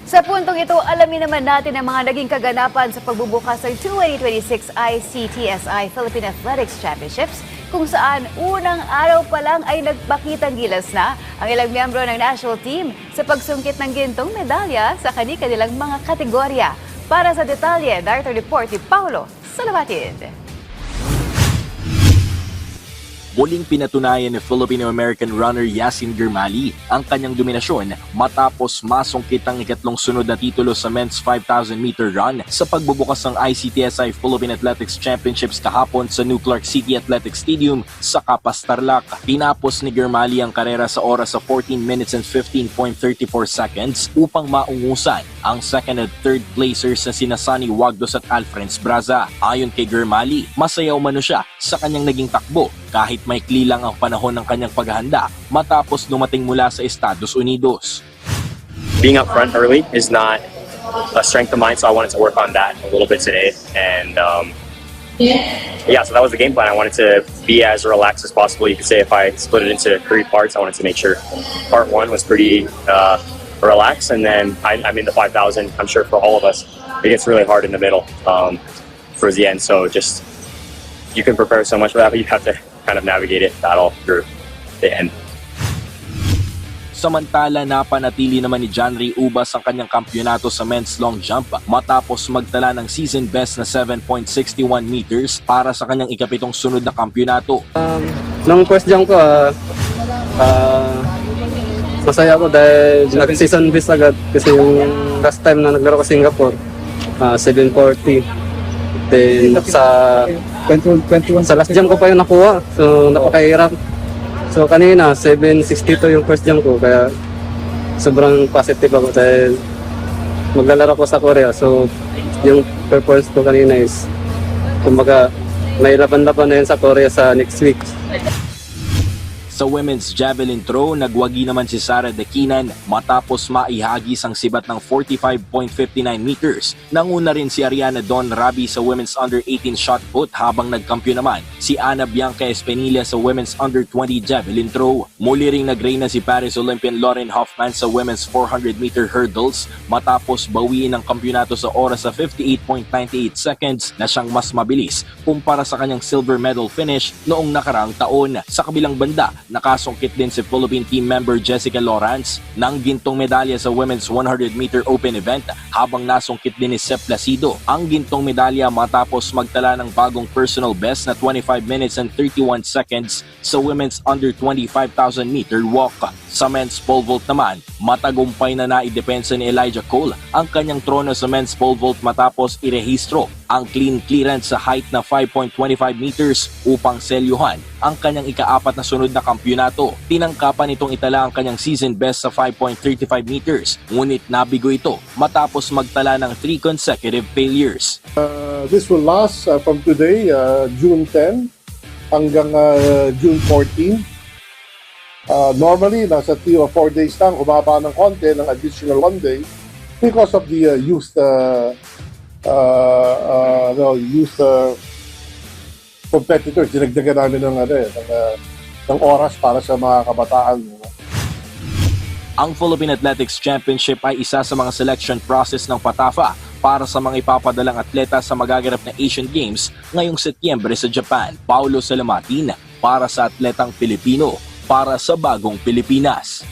Sa puntong ito, alamin naman natin ang mga naging kaganapan sa pagbubukas ng 2026 ICTSI Philippine Athletics Championships, kung saan unang araw pa lang ay nagpakitang gilas na ang ilang miyembro ng national team sa pagsungkit ng gintong medalya sa kani-kanilang mga kategorya. Para sa detalye, Director Report ni Paulo Salabatid. Muling pinatunayan ni Filipino-American runner Yasin Germali ang kanyang dominasyon matapos masungkit ang ikatlong sunod na titulo sa men's 5,000-meter run sa pagbubukas ng ICTSI Philippine Athletics Championships kahapon sa New Clark City Athletic Stadium sa Capas, Tarlac. Tinapos ni Germali ang karera sa oras sa 14 minutes and 15.34 seconds upang maungusan ang second at third placers na sina Sonny Wagdos at Alfrens Braza. Ayon kay Germali, masayaw mano siya sa kanyang naging takbo kahit maikli lang ang panahon ng kanyang paghahanda matapos dumating mula sa Estados Unidos. Being up front early is not a strength of mine, so I wanted to work on that a little bit today. And yeah, so that was the game plan. I wanted to be as relaxed as possible. You could say if I split it into 3 parts, I wanted to make sure part 1 was pretty relaxed, and then I mean the 5,000, I'm sure for all of us, it gets really hard in the middle towards the end. So just, you can prepare so much for that, but you have to kind of navigate it, battle through the end. Samantala, napanatili naman ni John Ray Ubas ang kanyang kampyonato sa men's long jump matapos magtala ng season best na 7.61 meters para sa kanyang ikapitong sunod na kampyonato. Nung first jump ko, masaya ako dahil nag-season best agad kasi yung last time na naglaro ko sa Singapore, 740. Then sa last jump ko pa yung nakuha, so napakahirap. So kanina 762 yung first jump ko, kaya sobrang positive ako dahil maglalaro ko sa Korea. So yung performance ko kanina is kumbaga may laban-laban na yun sa Korea sa next week. Sa women's javelin throw, nagwagi naman si Sara Dakinan matapos maihagis ang sibat ng 45.59 meters. Nanguna rin si Ariana Don Rabi sa women's under-18 shot put habang nagkampyo naman si Ana Bianca Espinilla sa women's under-20 javelin throw. Muli ring nagreyna si Paris Olympian Lauren Hoffman sa women's 400-meter hurdles matapos bawiin ang kampyonato sa oras sa 58.98 seconds na siyang mas mabilis kumpara sa kanyang silver medal finish noong nakaraang taon. Sa kabilang banda, nakasungkit din si Philippine team member Jessica Lawrence ng gintong medalya sa women's 100-meter open event habang nasungkit din ni Sep Placido ang gintong medalya matapos magtala ng bagong personal best na 25 minutes and 31 seconds sa women's under 25,000-meter walk. Sa men's pole vault naman, matagumpay na naidepensa ni Elijah Cole ang kanyang trono sa men's pole vault matapos irehistro ang clean clearance sa height na 5.25 meters upang selyuhan ang kanyang ika-4 na sunod na kampyonato. Tinangkapan itong itala ang kanyang season best sa 5.35 meters, ngunit nabigo ito matapos magtala ng 3 consecutive failures. This will last from today, June 10, hanggang June 14. Normally, nasa 3 or 4 days lang, humaba ng konti, ng additional 1 day because of the youth competitors. Dinagdagan namin ng oras para sa mga kabataan. Ang Philippine Athletics Championship ay isa sa mga selection process ng PATAFA para sa mga ipapadalang atleta sa magaganap na Asian Games ngayong Setyembre sa Japan. Paulo Salamatin para sa Atletang Pilipino, para sa Bagong Pilipinas.